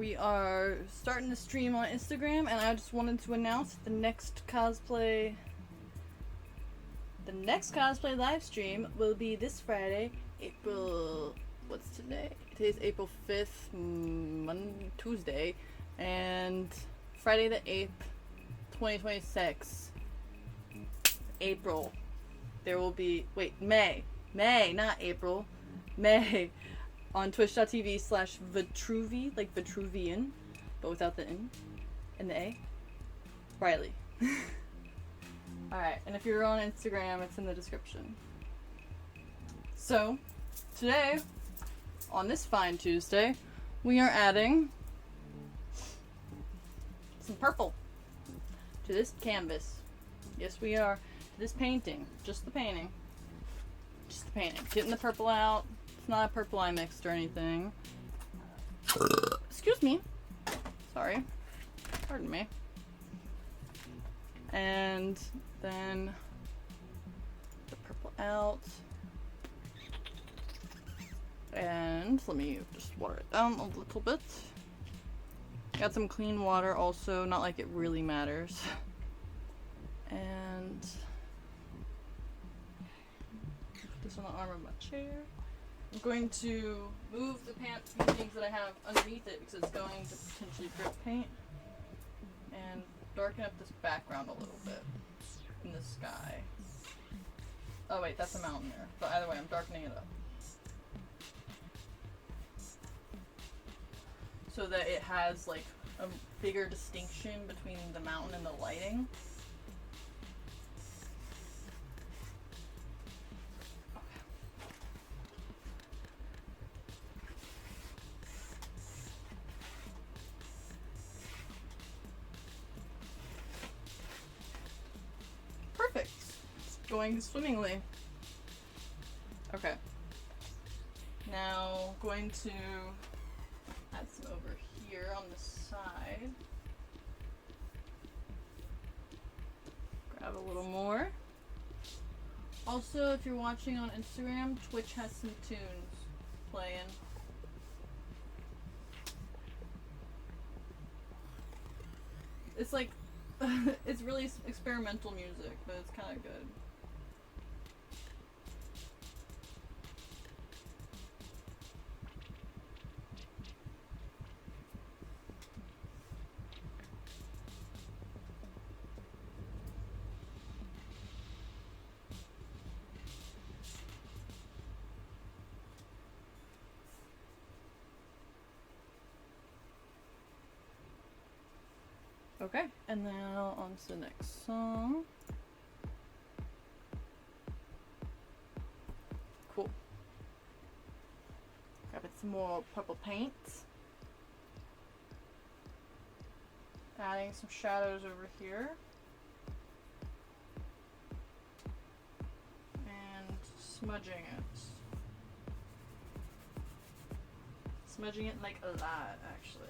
we are starting to stream on Instagram, and I just wanted to announce the next cosplay live stream will be this Friday, what's today? Today's April 5th, Tuesday, and Friday the 8th, 2026, April. There will be, May, not April, May, on twitch.tv/Vitruvi, like Vitruvian, but without the N and the A. Riley. Alright, and if you're on Instagram, it's in the description. So, today, on this fine Tuesday, we are adding some purple to this canvas. Yes, we are. To this painting. Just the painting. Just the painting. Getting the purple out. It's not a purple eye mixed or anything. Excuse me. Sorry. Pardon me. And then the purple out. And let me just water it down a little bit. Got some clean water also, not like it really matters. And put this on the arm of my chair. I'm going to move the paintings that I have underneath it because it's going to potentially drip paint. And darken up this background a little bit in the sky. Oh wait, that's a mountain there. But either way, I'm darkening it up. So that it has like a bigger distinction between the mountain and the lighting. Perfect. It's going swimmingly. Okay. Now going to add some over here on the side. Grab a little more. Also, if you're watching on Instagram, Twitch has some tunes playing. It's like, it's really experimental music, but it's kind of good. Okay, and now on to the next song. Cool. Grabbing some more purple paint. Adding some shadows over here. And smudging it. Smudging it like a lot, actually.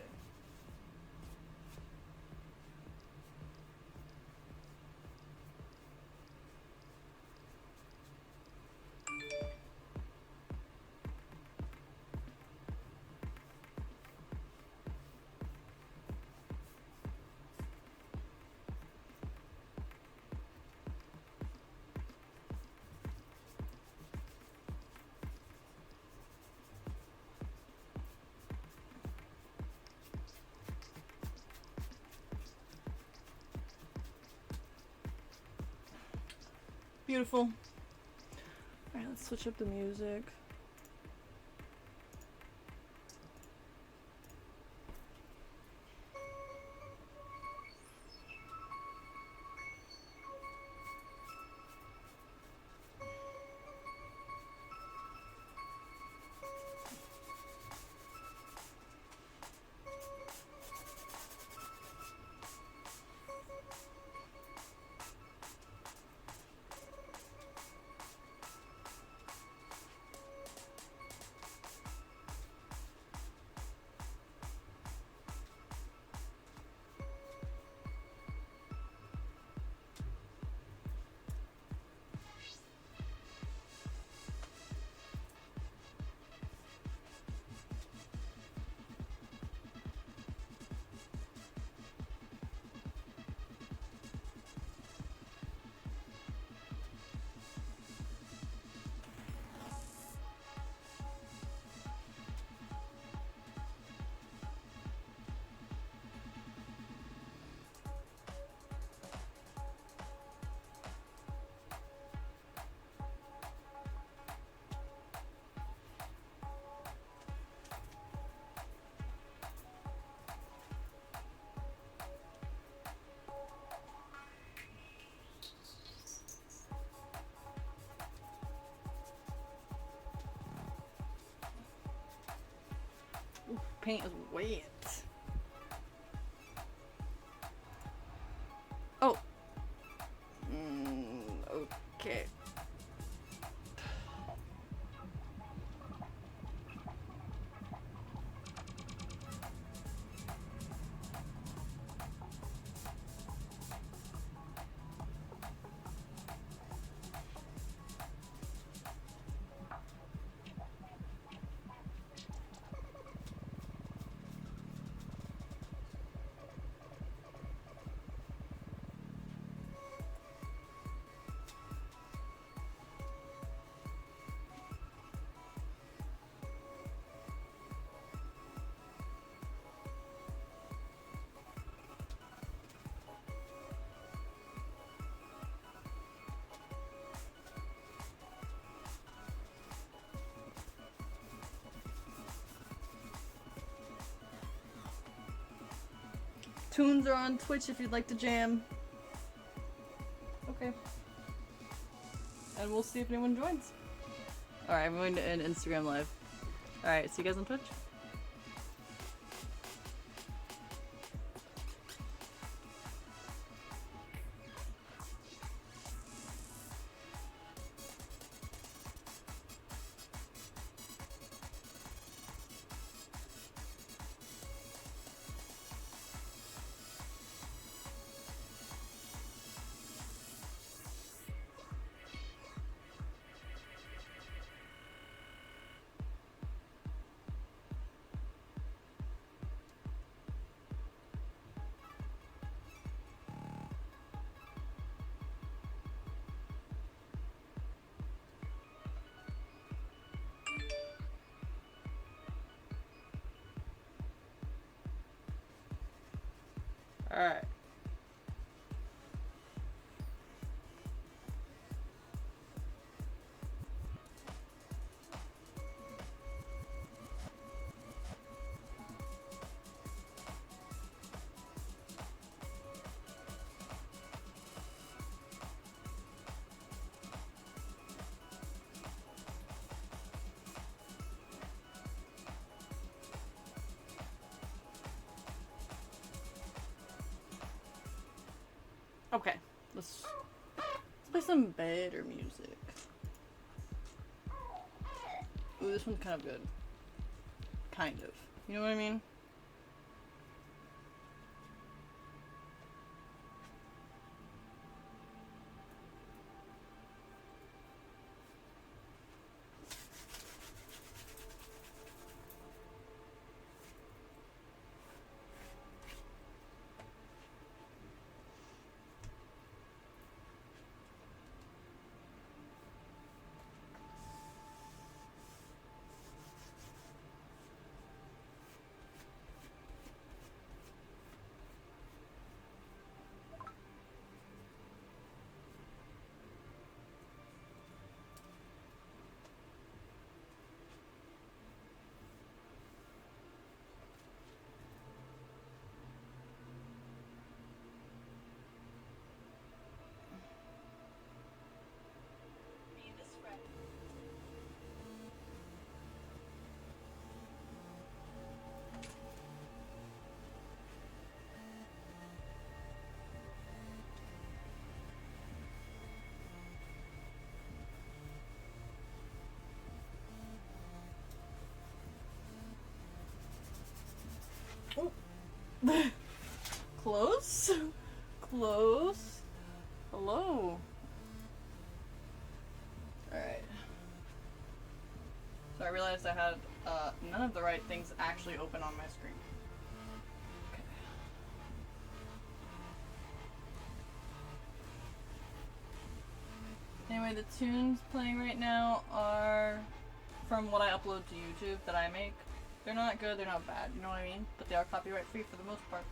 Beautiful. Alright, let's switch up the music. paint is wet. Oh. Okay. Tunes are on Twitch if you'd like to jam. Okay. And we'll see if anyone joins. Alright, I'm going to end Instagram Live. Alright, see you guys on Twitch. Alright. Okay, let's play some better music. Ooh, this one's kind of good. Kind of. You know what I mean? Oh. Close? Close? Hello? Alright. So I realized I had none of the right things actually open on my screen. Okay. Anyway, the tunes playing right now are from what I upload to YouTube that I make. They're not good, they're not bad, you know what I mean? But they are copyright free for the most part.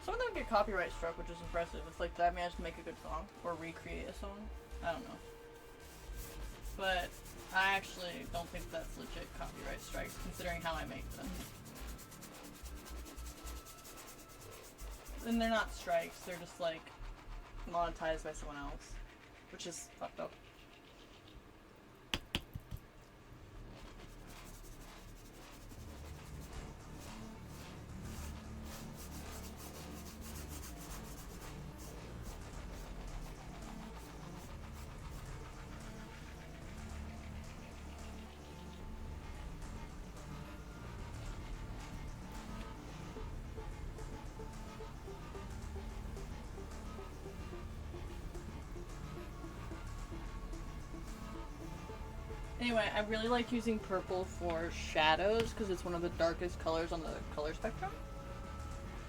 Some of them get copyright struck, which is impressive. It's like, did I manage to make a good song? Or recreate a song? I don't know. But I actually don't think that's legit copyright strikes, considering how I make them. And they're not strikes, they're just like monetized by someone else, which is fucked up. Anyway, I really like using purple for shadows because it's one of the darkest colors on the color spectrum.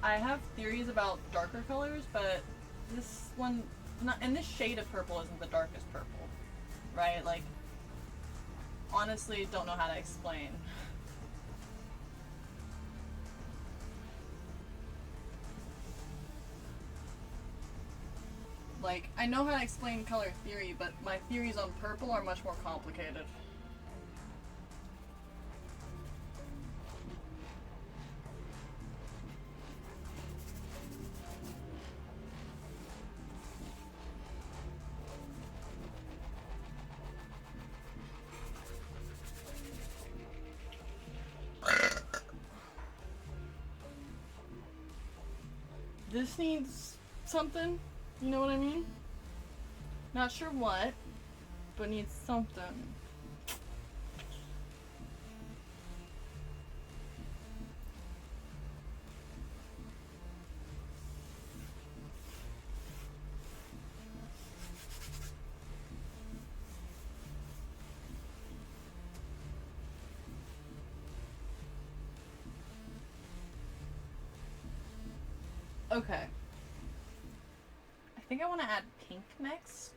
I have theories about darker colors, but this one, and this shade of purple isn't the darkest purple, right? Like, honestly, don't know how to explain. Like, I know how to explain color theory, but my theories on purple are much more complicated. This needs something, you know what I mean? Not sure what, but needs something. Okay. I think I want to add pink next.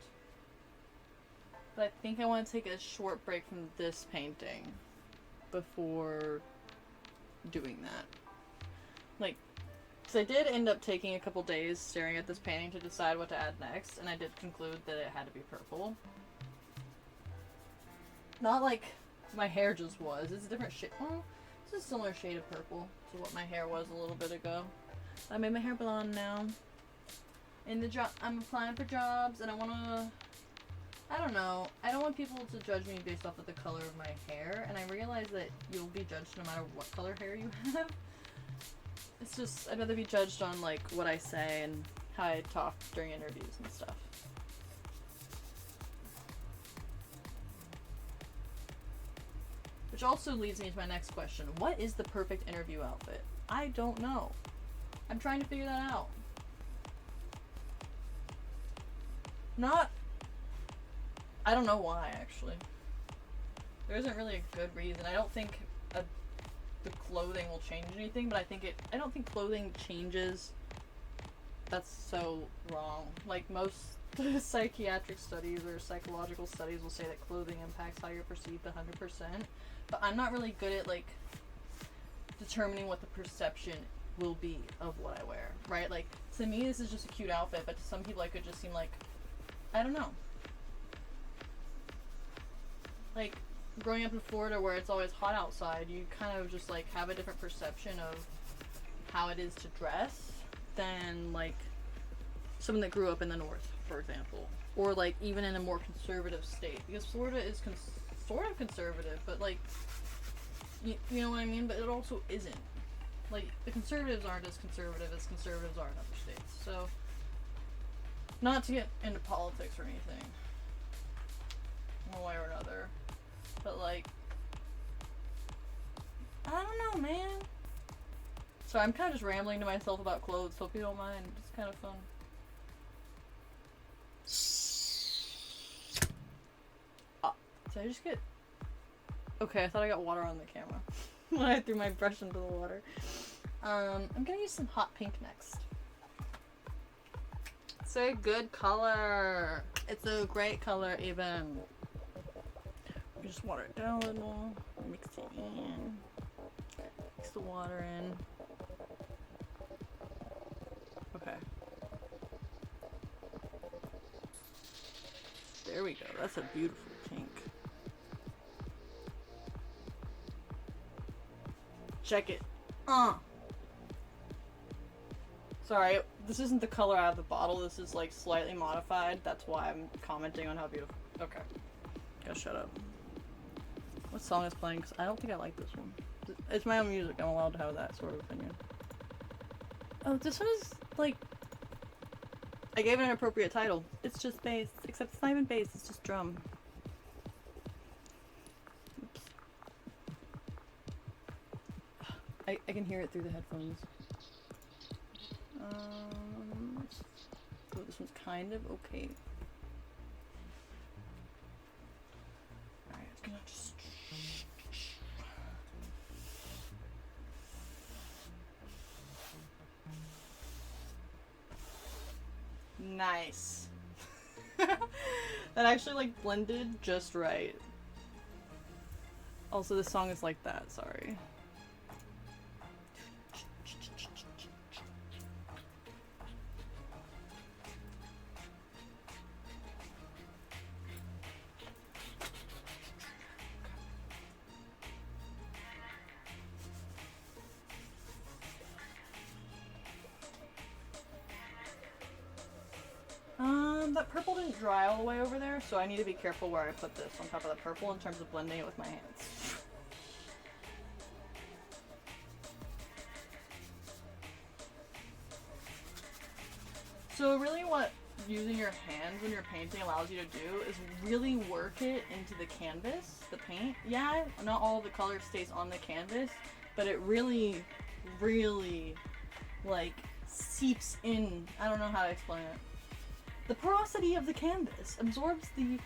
But I think I want to take a short break from this painting before doing that. Like, because I did end up taking a couple days staring at this painting to decide what to add next, and I did conclude that it had to be purple. Not like my hair just was. It's a different shade. Well, it's a similar shade of purple to what my hair was a little bit ago. I made my hair blonde now. In the job, I'm applying for jobs, and I don't know. I don't want people to judge me based off of the color of my hair, and I realize that you'll be judged no matter what color hair you have. It's just, I'd rather be judged on, like, what I say and how I talk during interviews and stuff. Which also leads me to my next question. What is the perfect interview outfit? I don't know. I'm trying to figure that out. I don't know why, actually. There isn't really a good reason. I don't think the clothing will change anything, but I don't think clothing changes. That's so wrong. Like, most psychiatric studies or psychological studies will say that clothing impacts how you're perceived 100%, but I'm not really good at, like, determining what the perception will be of what I wear, right? Like, to me, this is just a cute outfit, but to some people, it could just seem like, I don't know. Like, growing up in Florida where it's always hot outside, you kind of just, like, have a different perception of how it is to dress than, like, someone that grew up in the north, for example. Or, like, even in a more conservative state. Because Florida is sort of conservative, but, like, you know what I mean? But it also isn't. Like, the conservatives aren't as conservative as conservatives are in other states. So, not to get into politics or anything, one way or another, but, like, I don't know, man. So I'm kind of just rambling to myself about clothes, so if you don't mind, it's kind of fun. Did I just get... Okay, I thought I got water on the camera when I threw my brush into the water. I'm gonna use some hot pink next. It's a good color. It's a great color, even. Just water it down a little. Mix it in. Mix the water in. Okay. There we go. That's a beautiful pink. Check it. Sorry, this isn't the color out of the bottle. This is, like, slightly modified. That's why I'm commenting on how beautiful. Okay. Gotta shut up. What song is playing? Because I don't think I like this one. It's my own music. I'm allowed to have that sort of opinion. Oh, this one is, like... I gave it an appropriate title. It's just bass. Except it's not even bass. It's just drum. Oops. I can hear it through the headphones. Oh, this one's kind of okay. Alright, I'm gonna just Nice. That actually like blended just right. Also, this song is like that, sorry. That purple didn't dry all the way over there, so I need to be careful where I put this on top of the purple in terms of blending it with my hands. So really what using your hands when you're painting allows you to do is really work it into the canvas, the paint. Yeah, not all of the color stays on the canvas, but it really, really, like, seeps in. I don't know how to explain it. The porosity of the canvas absorbs the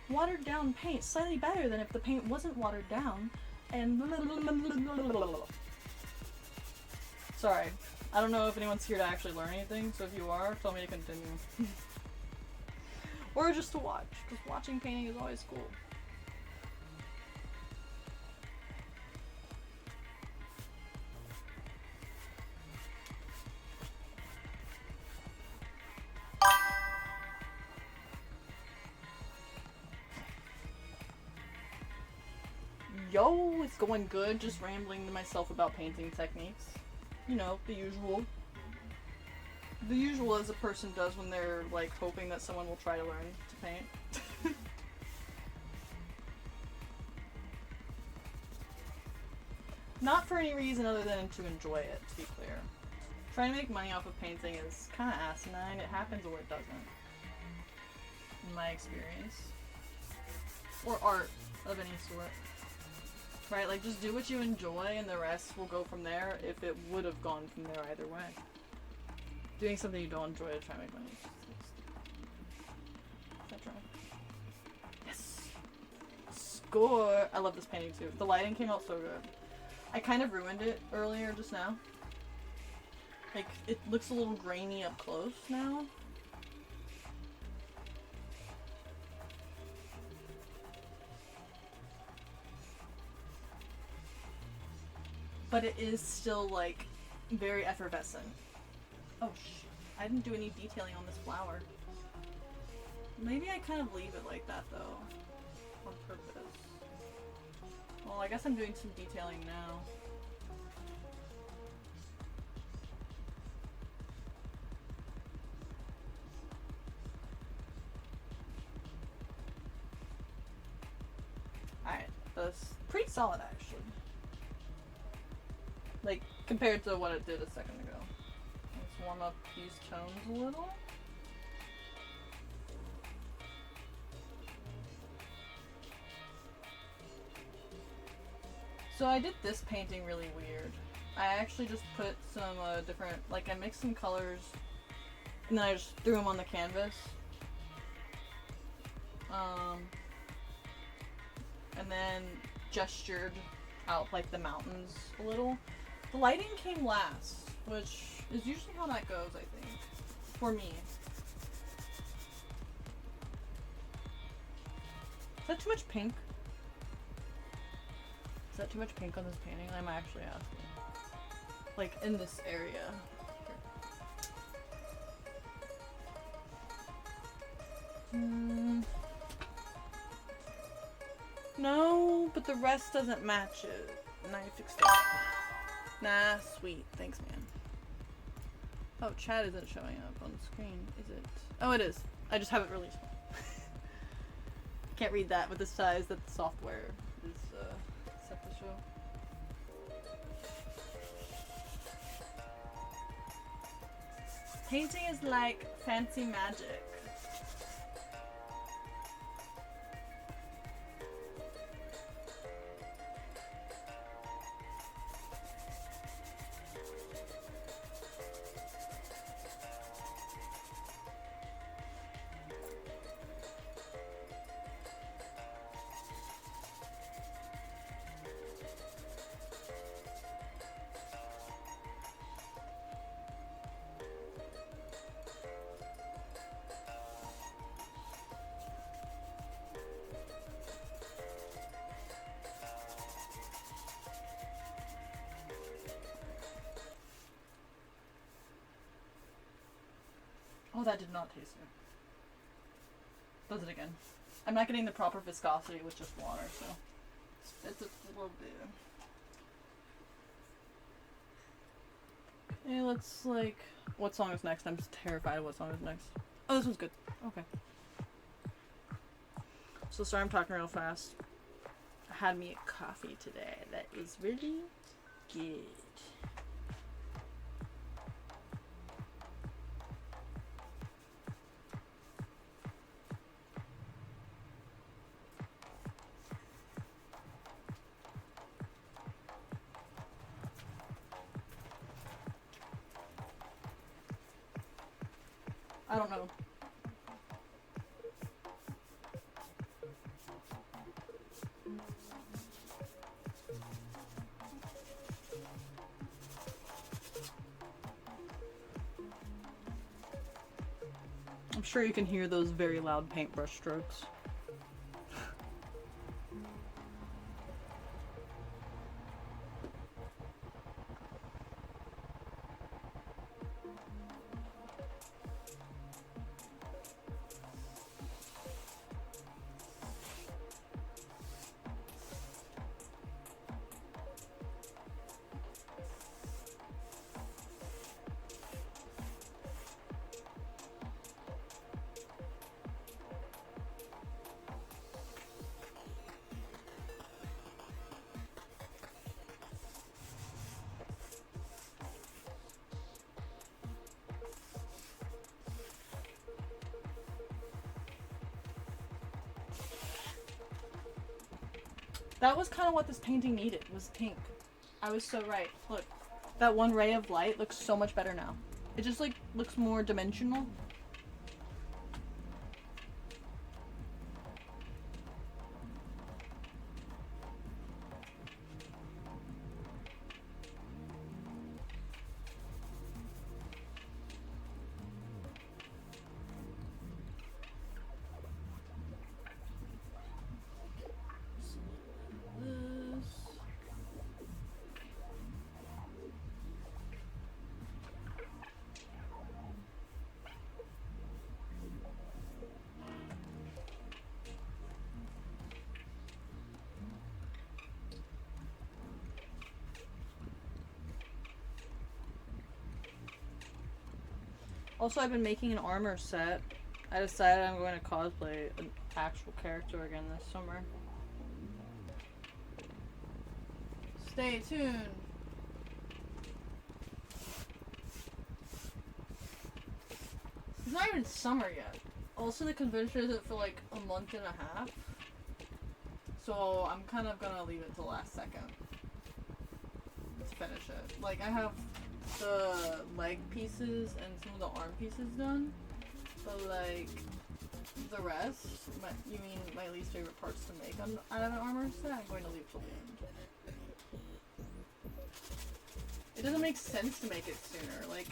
watered down paint slightly better than if the paint wasn't watered down. And sorry, I don't know if anyone's here to actually learn anything, so if you are, tell me to continue. Or just to watch, because watching painting is always cool. Yo, it's going good, just rambling to myself about painting techniques. You know, the usual. The usual as a person does when they're, like, hoping that someone will try to learn to paint. Not for any reason other than to enjoy it, to be clear. Trying to make money off of painting is kind of asinine. It happens or it doesn't. In my experience. Or art of any sort. Right, like just do what you enjoy and the rest will go from there if it would have gone from there either way. Doing something you don't enjoy to try to make money. Is that right? Yes! Score! I love this painting too. The lighting came out so good. I kind of ruined it earlier just now. Like, it looks a little grainy up close now. But it is still, like, very effervescent. Oh, shit. I didn't do any detailing on this flower. Maybe I kind of leave it like that, though. On purpose. Well, I guess I'm doing some detailing now. Alright, that's pretty solid, actually. Like, compared to what it did a second ago. Let's warm up these tones a little. So I did this painting really weird. I actually just put some different, like I mixed some colors and then I just threw them on the canvas. And then gestured out like the mountains a little. The lighting came last, which is usually how that goes, I think. For me. Is that too much pink? Is that too much pink on this painting? I'm actually asking. Like, in this area. No, but the rest doesn't match it. And I fixed it. Nah, sweet. Thanks, man. Oh, chat isn't showing up on the screen, is it? Oh, it is. I just have it really small. Can't read that with the size that the software is set to show. Painting is like fancy magic. Oh, that did not taste good. Does it again. I'm not getting the proper viscosity with just water, so it's a little bit. Hey, let's like. What song is next? I'm just terrified of what song is next. Oh, this one's good. Okay. So sorry, I'm talking real fast. I had me a coffee today that was really good. I don't know. I'm sure you can hear those very loud paintbrush strokes. That was kind of what this painting needed, was pink. I was so right. Look, that one ray of light looks so much better now. It just like looks more dimensional. Also, I've been making an armor set. I decided I'm going to cosplay an actual character again this summer. Stay tuned. It's not even summer yet. Also, the convention isn't for like a month and a half. So I'm kind of gonna leave it till last second to finish it. Like, I have the leg pieces and some of the arm pieces done, but like the rest, you mean my least favorite parts to make out of an armor set, I'm going to leave till the end. It doesn't make sense to make it sooner. Like,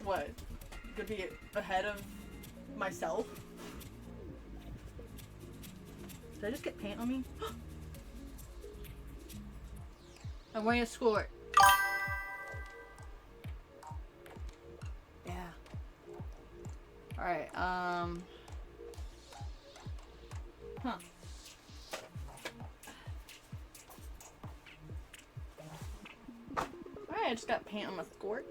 what? Could be ahead of myself? Did I just get paint on me? I'm wearing a skirt. Yeah. Alright, Huh. Alright, I just got paint on my skirt.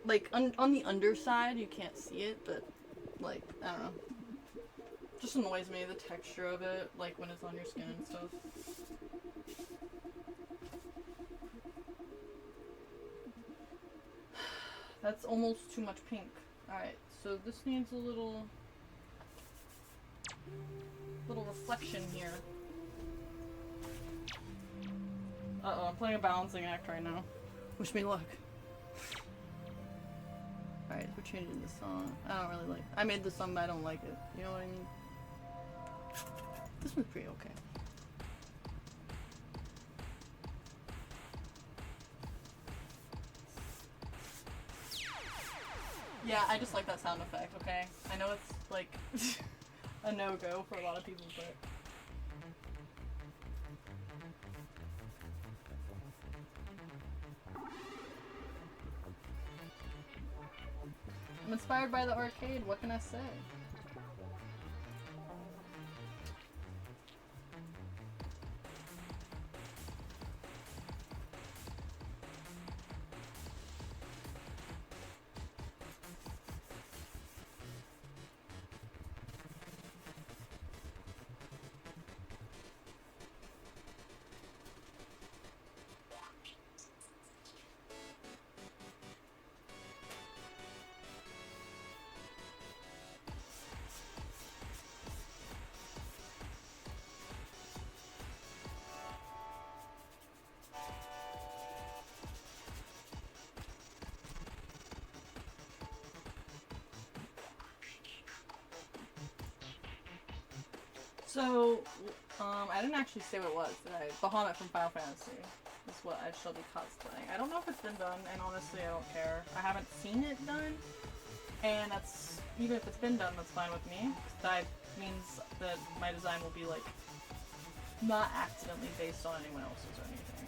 Like, on the underside, you can't see it, but, like, I don't know. Just annoys me, the texture of it, like, when it's on your skin and stuff. That's almost too much pink. Alright, so this needs a little reflection here. Uh-oh, I'm playing a balancing act right now. Wish me luck. Alright, we're changing the song. I don't really like. I made the song, but I don't like it. You know what I mean? This one's pretty okay. Yeah, I just like that sound effect, okay? I know it's like a no-go for a lot of people, but I'm inspired by the arcade, what can I say? So, I didn't actually say what it was, did I? Bahamut from Final Fantasy is what I shall be cosplaying. I don't know if it's been done, and honestly, I don't care. I haven't seen it done, and that's, even if it's been done, that's fine with me. That means that my design will be, like, not accidentally based on anyone else's or anything,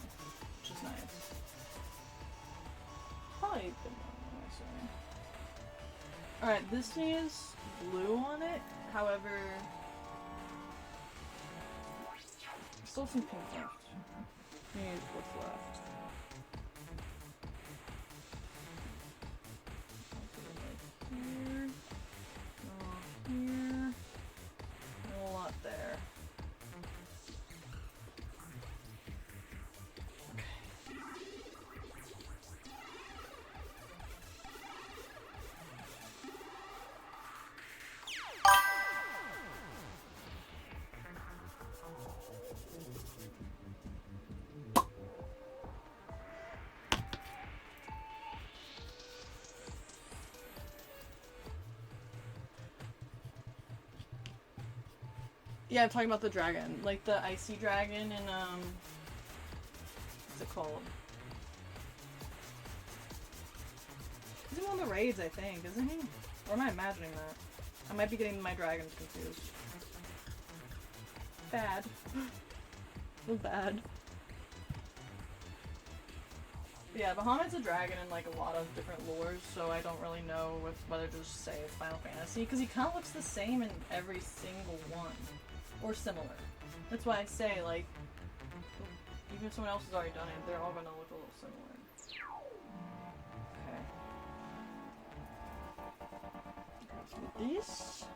which is nice. Probably been done, actually. Alright, this needs blue on it, however... Still some pink left. Here's what's left. Here. Here. A lot there. Yeah, I'm talking about the dragon. Like the icy dragon in, what's it called? He's in one of the raids, I think, isn't he? Or am I imagining that? I might be getting my dragons confused. Bad. Feel bad. Yeah, Bahamut's a dragon in like a lot of different lores, so I don't really know whether to just say it's Final Fantasy, because he kind of looks the same in every single one. Or similar. That's why I say, like, even if someone else has already done it, they're all gonna look a little similar. Okay. With this.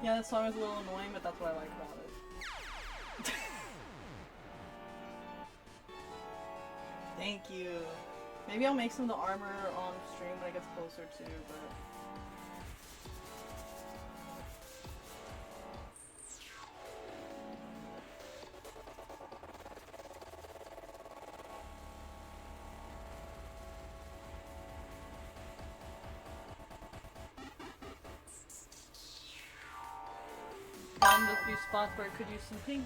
Yeah, that song is a little annoying, but that's what I like about it. Thank you. Maybe I'll make some of the armor on stream when it gets closer too, but... Found a few spots where it could use some pink.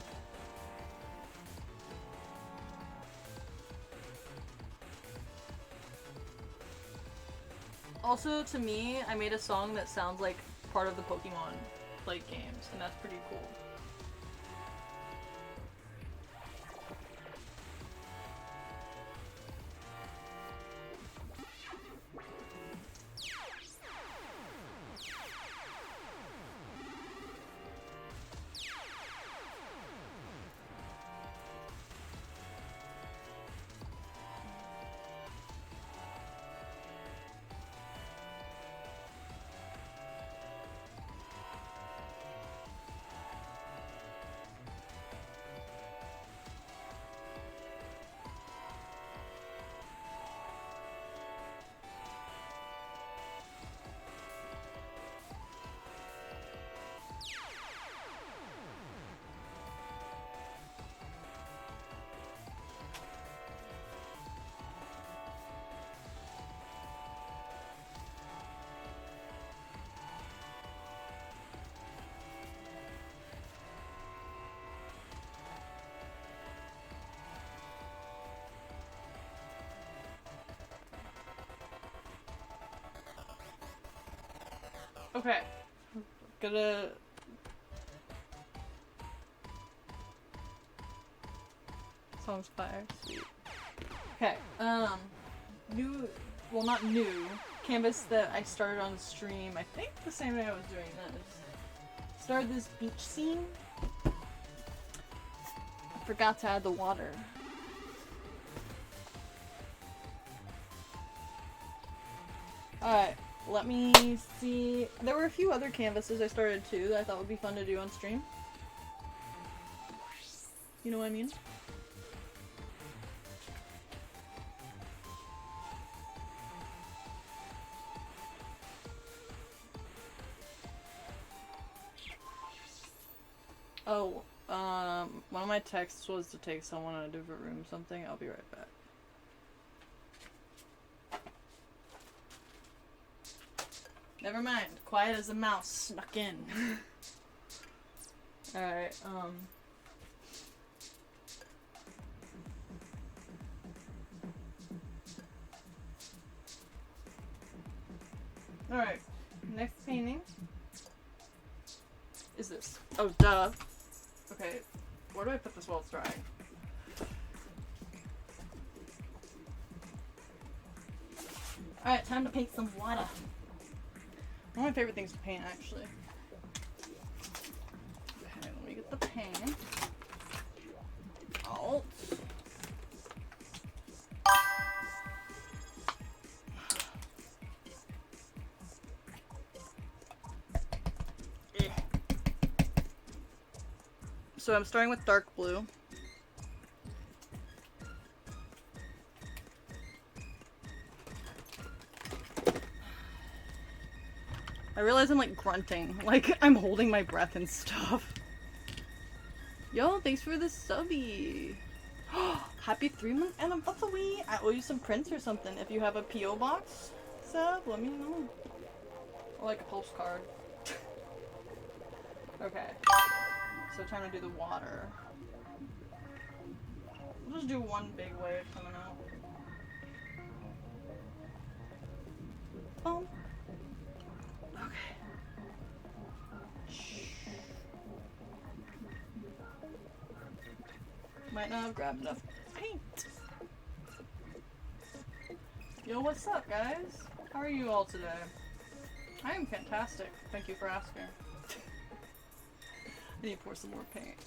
Also, to me, I made a song that sounds like part of the Pokemon like games, and that's pretty cool. Okay. Gonna... Song's fire. Sweet. Okay, new... Well, not new. Canvas that I started on the stream, I think the same day I was doing this. Started this beach scene. Forgot to add the water. Alright, let me see. There were a few other canvases I started too that I thought would be fun to do on stream. You know what I mean? Oh, one of my texts was to take someone in a different room or something. I'll be right back. Never mind. Quiet as a mouse snuck in. Alright, Alright, next painting is this. Oh, duh. Okay, where do I put this while it's drying? Alright, time to paint some water. One of my favorite things to paint, actually. Okay, let me get the paint. Alt. So I'm starting with dark blue. I realize I'm like grunting, like I'm holding my breath and stuff. Yo, thanks for the subby. Happy 3 month anniversary. I owe you some prints or something. If you have a PO box sub, let me know. Or like a postcard. Okay. So time to do the water. We'll just do one big wave coming out. Boom. Okay. Might not have grabbed enough paint. Yo, what's up, guys? How are you all today? I am fantastic. Thank you for asking. I need to pour some more paint.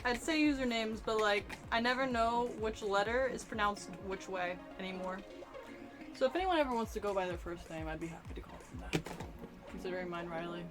I'd say usernames, but like, I never know which letter is pronounced which way anymore. So if anyone ever wants to go by their first name, I'd be happy to call them that. Considering mine Riley.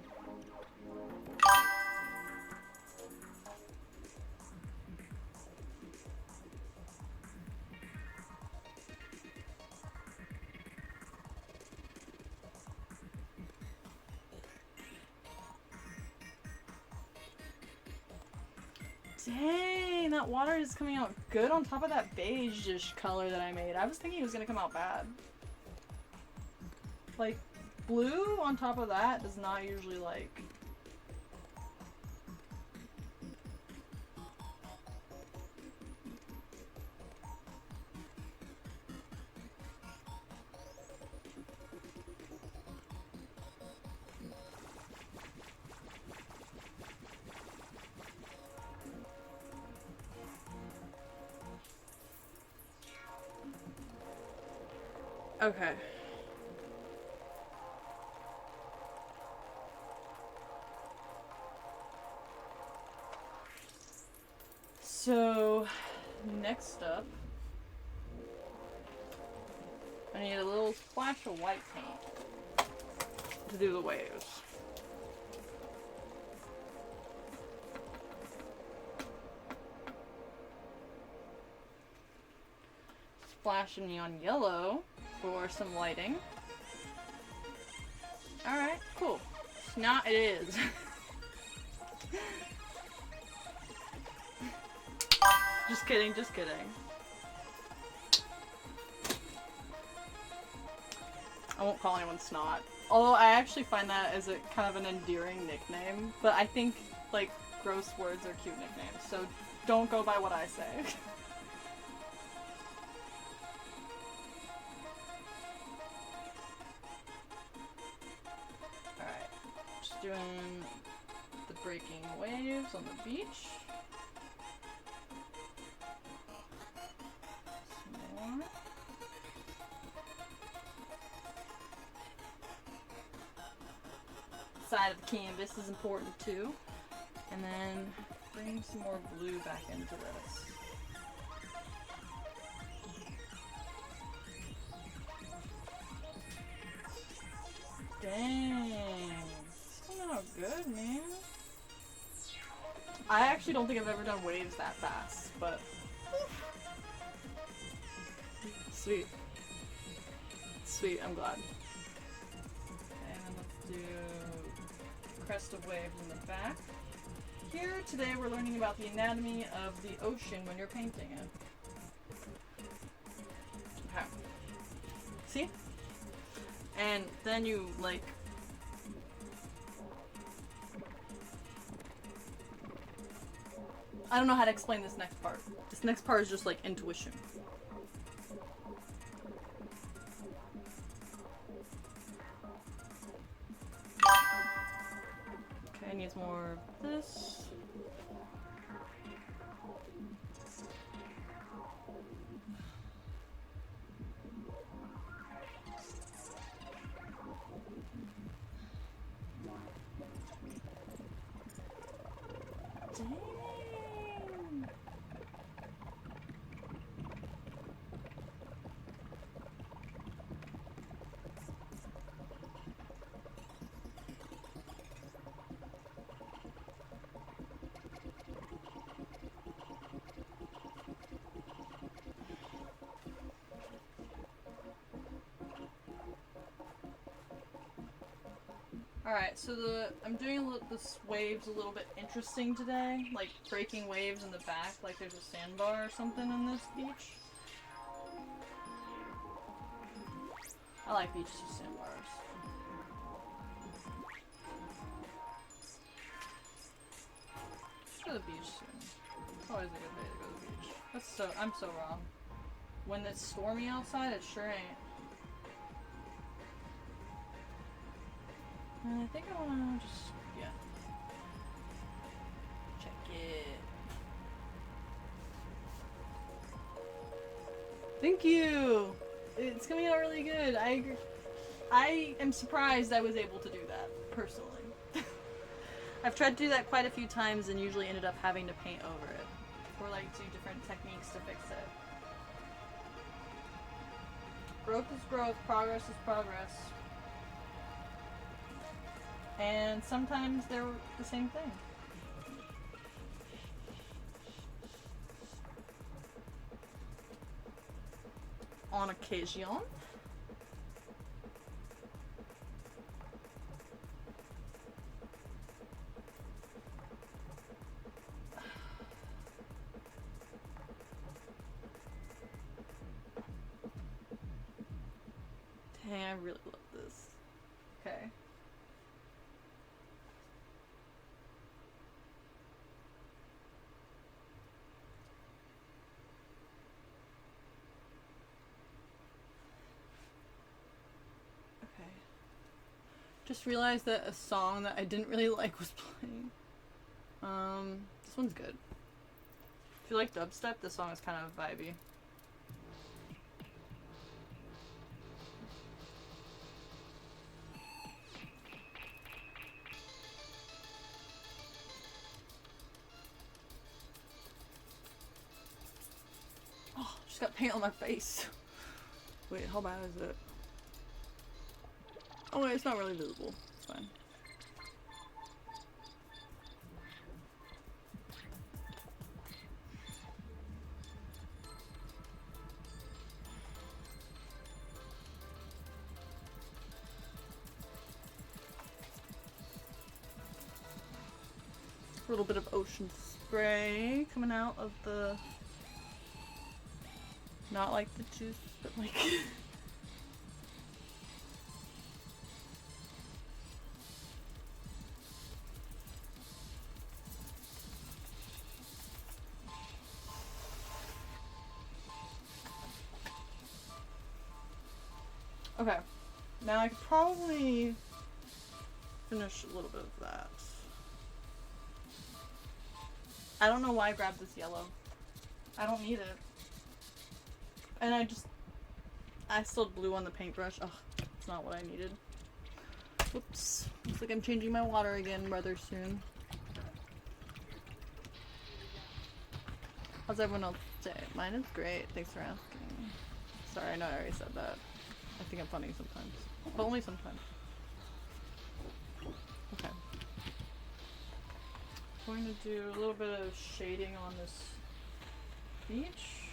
Dang, that water is coming out good on top of that beige-ish color that I made. I was thinking it was gonna come out bad. Like, blue on top of that does not usually like... Okay. So, next up, I need a little splash of white paint to do the waves. Splash of neon yellow for some lighting. Alright, cool. So now it is. Just kidding, just kidding. I won't call anyone snot. Although I actually find that as a kind of an endearing nickname. But I think, like, gross words are cute nicknames. So don't go by what I say. doing the breaking waves on the beach. Some more. Side of the canvas is important too. And then bring some more blue back into this. Dang. It's coming out good, man. I actually don't think I've ever done waves that fast, but sweet. Sweet, I'm glad. And then let's do crest of waves in the back. Here today we're learning about the anatomy of the ocean when you're painting it. Okay. See? And then you like I don't know how to explain this next part. This next part is just like intuition. Okay, needs more of this. Dang. Alright, so I'm doing this waves a little bit interesting today, like breaking waves in the back, like there's a sandbar or something in this beach. I like beaches with sandbars. Let's go to the beach soon. It's always a good day to go to the beach. I'm so wrong. When it's stormy outside, it sure ain't. I think I wanna just, yeah. Check it. Thank you! It's coming out really good. I am surprised I was able to do that, personally. I've tried to do that quite a few times and usually ended up having to paint over it. Or like do different techniques to fix it. Growth is growth, progress is progress. And sometimes they're the same thing. On occasion. Dang, I really love this. Okay. Just realized that a song that I didn't really like was playing. This one's good. If you like dubstep, this song is kind of vibey. Oh, just got paint on my face. Wait, how bad is it? Oh wait, it's not really visible. It's fine. A little bit of ocean spray coming out of the... Not like the juice, but like... Okay, now I could probably finish a little bit of that. I don't know why I grabbed this yellow. I don't need it. And I still blue on the paintbrush. Ugh, it's not what I needed. Whoops. Looks like I'm changing my water again rather soon. How's everyone else day? Mine is great. Thanks for asking. Sorry, I know I already said that. I think I'm funny sometimes. But only sometimes. Okay. I'm going to do a little bit of shading on this beach.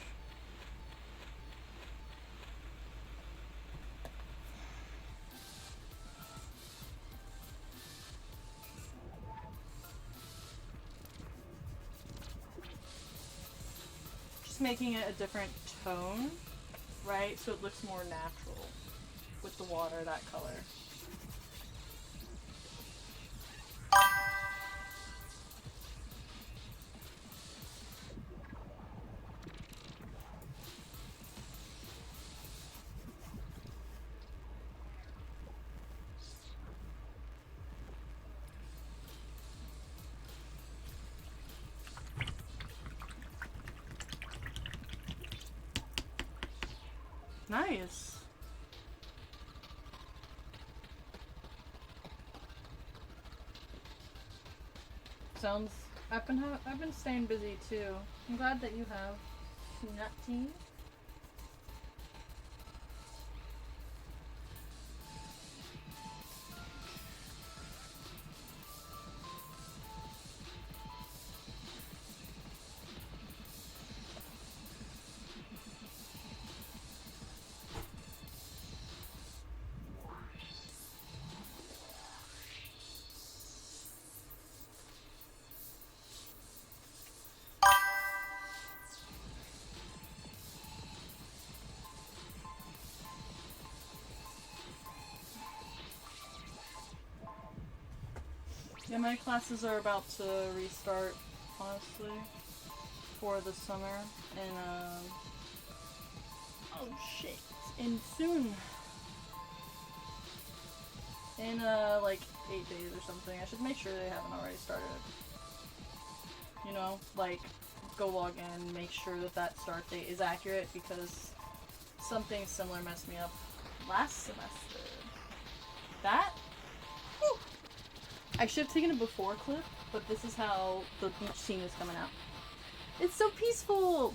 Just making it a different tone, right? So it looks more natural with the water that color. Nice. Sounds. I've been staying busy too. I'm glad that you have. Nutty. Yeah, my classes are about to restart, honestly, for the summer, and oh shit, and soon, in like 8 days or something. I should make sure they haven't already started. You know, like, go log in, make sure that that start date is accurate, because something similar messed me up last semester. That? Whew. I should have taken a before clip, but this is how the beach scene is coming out. It's so peaceful!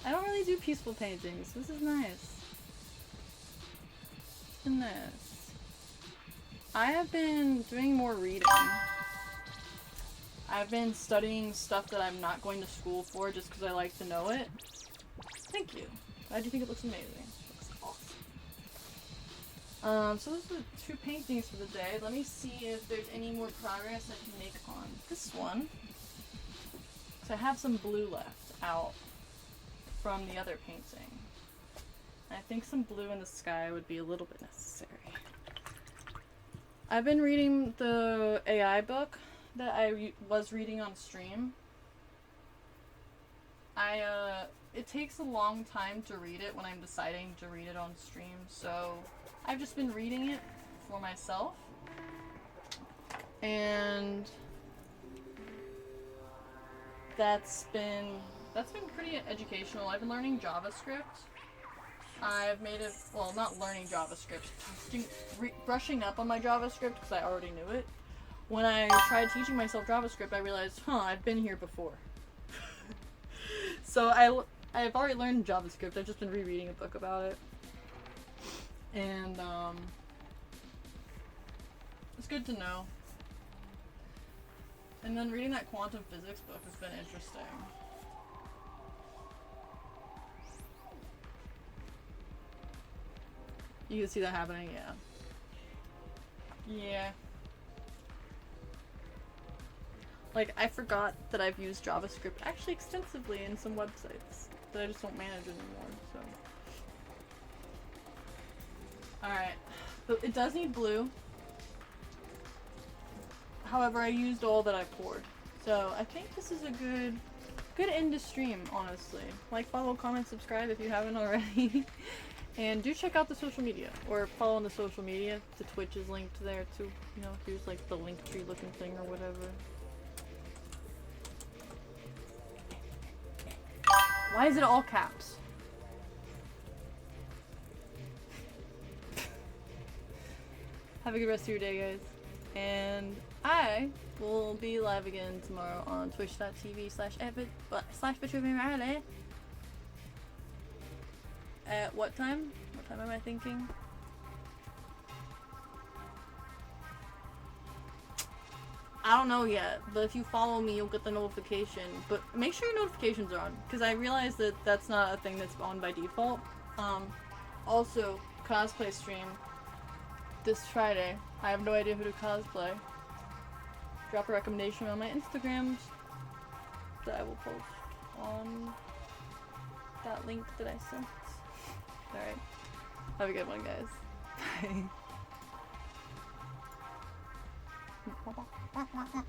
I don't really do peaceful paintings. This is nice. It's been nice. I have been doing more reading. I've been studying stuff that I'm not going to school for just because I like to know it. Thank you. I do think it looks amazing. It looks awesome. So those are the 2 paintings for the day. Let me see if there's any more progress I can make on this one. So I have some blue left out from the other painting. I think some blue in the sky would be a little bit necessary. I've been reading the AI book that I was reading on stream. It takes a long time to read it when I'm deciding to read it on stream, so I've just been reading it for myself. And that's been pretty educational. I've been learning JavaScript. I've made it, well, not learning JavaScript, brushing up on my JavaScript because I already knew it. When I tried teaching myself JavaScript, I realized, I've been here before. So I've already learned JavaScript. I've just been rereading a book about it. And, it's good to know. And then reading that quantum physics book has been interesting. You can see that happening, yeah. Yeah. Like, I forgot that I've used JavaScript actually extensively in some websites that I just don't manage anymore, so. Alright. But it does need blue. However, I used all that I poured. So, I think this is a good end to stream, honestly. Like, follow, comment, subscribe if you haven't already. And do check out the social media, or follow on the social media. The Twitch is linked there too. You know, here's like the link tree looking thing or whatever. Why is it all caps? Have a good rest of your day, guys. And I will be live again tomorrow on twitch.tv/Vitruvian. At what time? What time am I thinking? I don't know yet, but if you follow me, you'll get the notification. But make sure your notifications are on, because I realize that that's not a thing that's on by default. Also, cosplay stream this Friday. I have no idea who to cosplay. Drop a recommendation on my Instagrams that I will post on that link that I sent. Alright. Have a good one, guys. Bye.